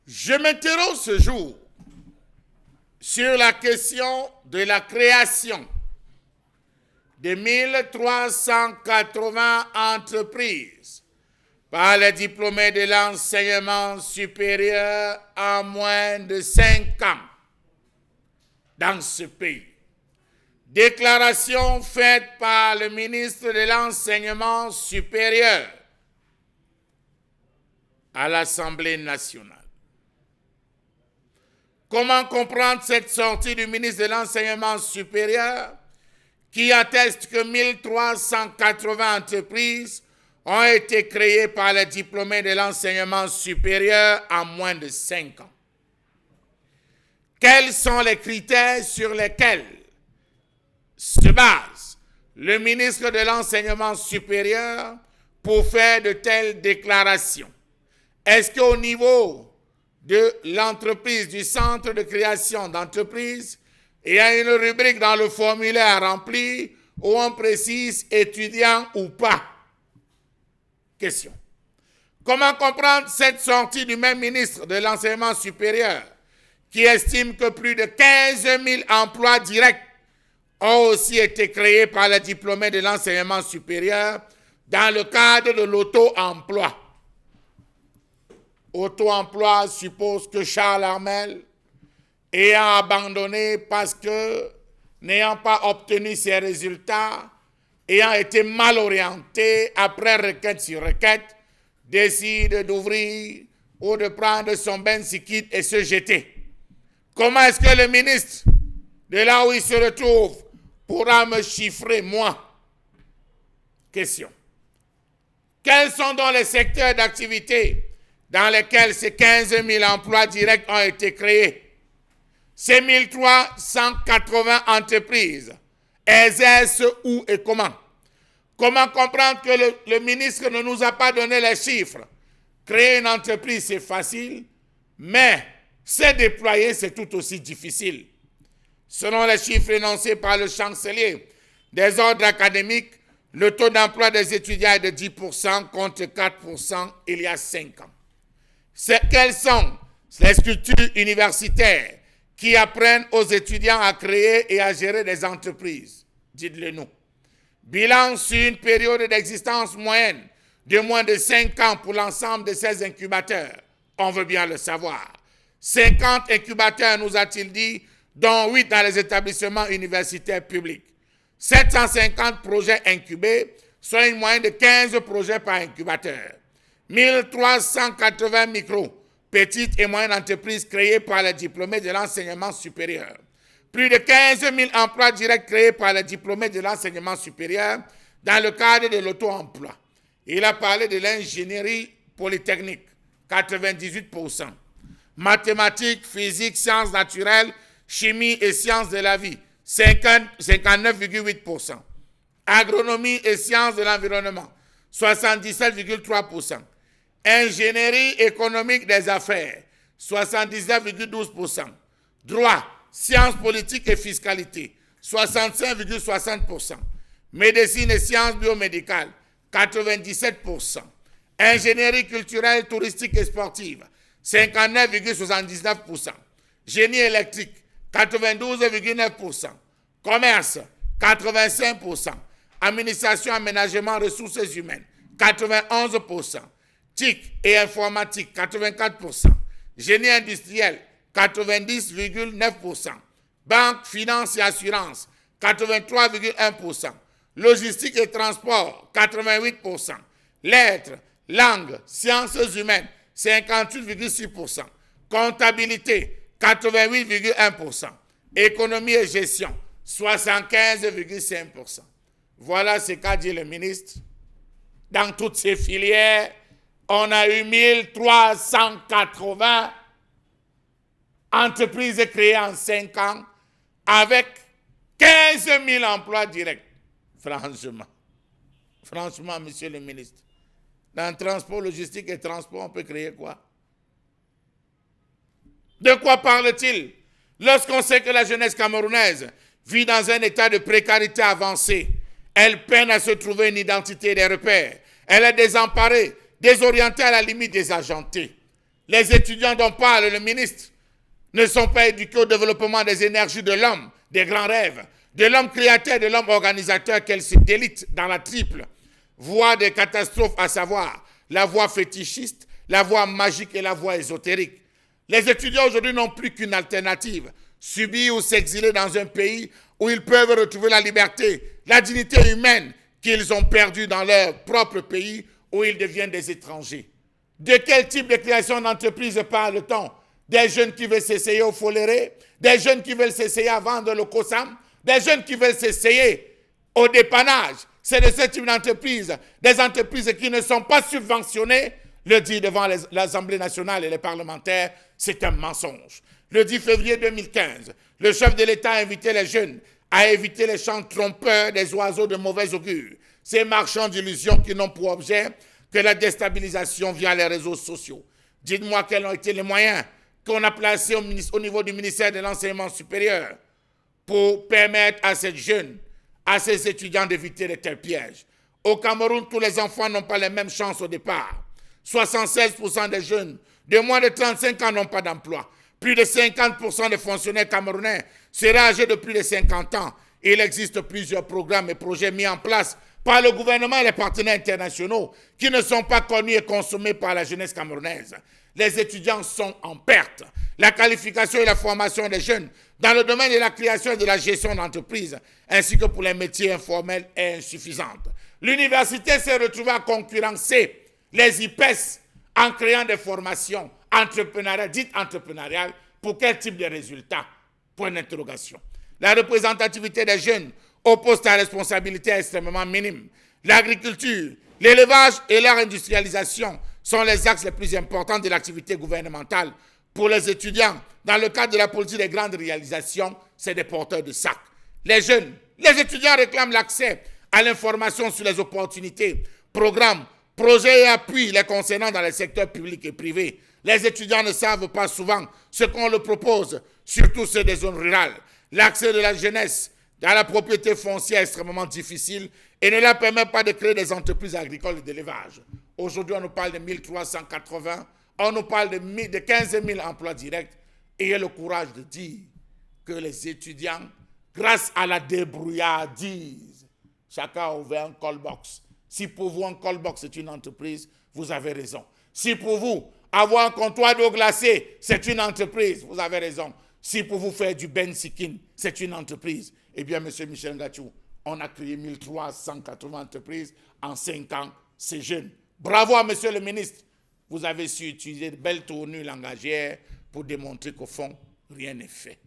Je m'interroge ce jour sur la question de la création de 1380 entreprises par les diplômés de l'enseignement supérieur en moins de 5 ans dans ce pays. Déclaration faite par le ministre de l'Enseignement supérieur à l'Assemblée nationale. Comment comprendre cette sortie du ministre de l'Enseignement supérieur qui atteste que 1380 entreprises ont été créées par les diplômés de l'enseignement supérieur en moins de 5 ans? Quels sont les critères sur lesquels se base le ministre de l'Enseignement supérieur pour faire de telles déclarations? Est-ce qu'au niveau de l'entreprise, du centre de création d'entreprise, il y a une rubrique dans le formulaire rempli où on précise étudiant ou pas? Question. Comment comprendre cette sortie du même ministre de l'Enseignement supérieur qui estime que plus de 15 000 emplois directs ont aussi été créés par les diplômés de l'enseignement supérieur dans le cadre de l'auto-emploi? Auto-emploi suppose que Charles Armel, ayant abandonné parce que, n'ayant pas obtenu ses résultats, ayant été mal orienté après requête sur requête, décide d'ouvrir ou de prendre son bensikit et se jeter. Comment est-ce que le ministre, de là où il se retrouve, pourra me chiffrer, moi? Question. Quels sont donc les secteurs d'activité dans lesquels ces 15 000 emplois directs ont été créés? Ces 1380 entreprises exercent où et comment? Comment comprendre que le ministre ne nous a pas donné les chiffres? Créer une entreprise, c'est facile, mais se déployer, c'est tout aussi difficile. Selon les chiffres énoncés par le chancelier des ordres académiques, le taux d'emploi des étudiants est de 10% contre 4% il y a 5 ans. Quelles sont les structures universitaires qui apprennent aux étudiants à créer et à gérer des entreprises? Dites-le nous. Bilan sur une période d'existence moyenne de moins de 5 ans pour l'ensemble de ces incubateurs. On veut bien le savoir. 50 incubateurs, nous a-t-il dit, dont 8 dans les établissements universitaires publics. 750 projets incubés, soit une moyenne de 15 projets par incubateur. 1380 micro, petites et moyennes entreprises créées par les diplômés de l'enseignement supérieur. Plus de 15 000 emplois directs créés par les diplômés de l'enseignement supérieur dans le cadre de l'auto-emploi. Il a parlé de l'ingénierie polytechnique, 98%. Mathématiques, physique, sciences naturelles, chimie et sciences de la vie, 59,8%. Agronomie et sciences de l'environnement, 77,3%. Ingénierie économique des affaires, 79,12%. Droit, sciences politiques et fiscalité, 65,60%. Médecine et sciences biomédicales, 97%. Ingénierie culturelle, touristique et sportive, 59,79%. Génie électrique, 92,9%. Commerce, 85%. Administration, aménagement, ressources humaines, 91%. TIC et informatique, 84%. Génie industriel, 90,9%. Banque, finance et assurance, 83,1%. Logistique et transport, 88%. Lettres, langues, sciences humaines, 58,6%. Comptabilité, 88,1%. Économie et gestion, 75,5%. Voilà ce qu'a dit le ministre. Dans toutes ces filières, on a eu 1380 entreprises créées en 5 ans avec 15 000 emplois directs. Franchement, monsieur le ministre, dans transport, logistique et transport, on peut créer quoi? De quoi parle-t-il lorsqu'on sait que la jeunesse camerounaise vit dans un état de précarité avancée? Elle peine à se trouver une identité et des repères. Elle est désemparée, désorientée à la limite désargentée. Les étudiants dont parle le ministre ne sont pas éduqués au développement des énergies de l'homme, des grands rêves, de l'homme créateur, de l'homme organisateur, qu'elle se délite dans la triple voie des catastrophes, à savoir la voie fétichiste, la voie magique et la voie ésotérique. Les étudiants aujourd'hui n'ont plus qu'une alternative, subir ou s'exiler dans un pays où ils peuvent retrouver la liberté, la dignité humaine qu'ils ont perdue dans leur propre pays où ils deviennent des étrangers. De quel type de création d'entreprise parle-t-on? Des jeunes qui veulent s'essayer au foléré, des jeunes qui veulent s'essayer à vendre le COSAM, des jeunes qui veulent s'essayer au dépannage. C'est de ce type d'entreprise, des entreprises qui ne sont pas subventionnées. Le dit devant l'Assemblée nationale et les parlementaires, c'est un mensonge. Le 10 février 2015, le chef de l'État a invité les jeunes à éviter les chants trompeurs des oiseaux de mauvais augure, ces marchands d'illusions qui n'ont pour objet que la déstabilisation via les réseaux sociaux. Dites-moi quels ont été les moyens qu'on a placés au niveau du ministère de l'Enseignement supérieur pour permettre à ces jeunes, à ces étudiants d'éviter de tels pièges. Au Cameroun, tous les enfants n'ont pas les mêmes chances au départ. 76% des jeunes de moins de 35 ans n'ont pas d'emploi. Plus de 50% des fonctionnaires camerounais seraient âgés de plus de 50 ans. Il existe plusieurs programmes et projets mis en place par le gouvernement et les partenaires internationaux qui ne sont pas connus et consommés par la jeunesse camerounaise. Les étudiants sont en perte. La qualification et la formation des jeunes dans le domaine de la création et de la gestion d'entreprises, ainsi que pour les métiers informels, est insuffisante. L'université s'est retrouvée à concurrencer les IPES en créant des formations entrepreneuriales, dites entrepreneuriales, pour quel type de résultats? Point d'interrogation. La représentativité des jeunes au poste à responsabilité est extrêmement minime. L'agriculture, l'élevage et leur industrialisation sont les axes les plus importants de l'activité gouvernementale. Pour les étudiants, dans le cadre de la politique des grandes réalisations, c'est des porteurs de sacs. Les jeunes, les étudiants réclament l'accès à l'information sur les opportunités, programmes, projets et appuis les concernant dans les secteurs publics et privés. Les étudiants ne savent pas souvent ce qu'on leur propose, surtout ceux des zones rurales. L'accès de la jeunesse à la propriété foncière est extrêmement difficile et ne leur permet pas de créer des entreprises agricoles et d'élevage. Aujourd'hui, on nous parle de 1380, on nous parle de 15 000 emplois directs. Ayez le courage de dire que les étudiants, grâce à la débrouillardise, chacun a ouvert un call-box. Si pour vous, un call-box est une entreprise, vous avez raison. Si pour vous, avoir un comptoir d'eau glacée, c'est une entreprise, vous avez raison. Si pour vous faire du bensikin, c'est une entreprise, eh bien, M. Michel Ngachou, on a créé 1380 entreprises en 5 ans, c'est jeune. Bravo à M. le ministre. Vous avez su utiliser de belles tournures langagières pour démontrer qu'au fond, rien n'est fait.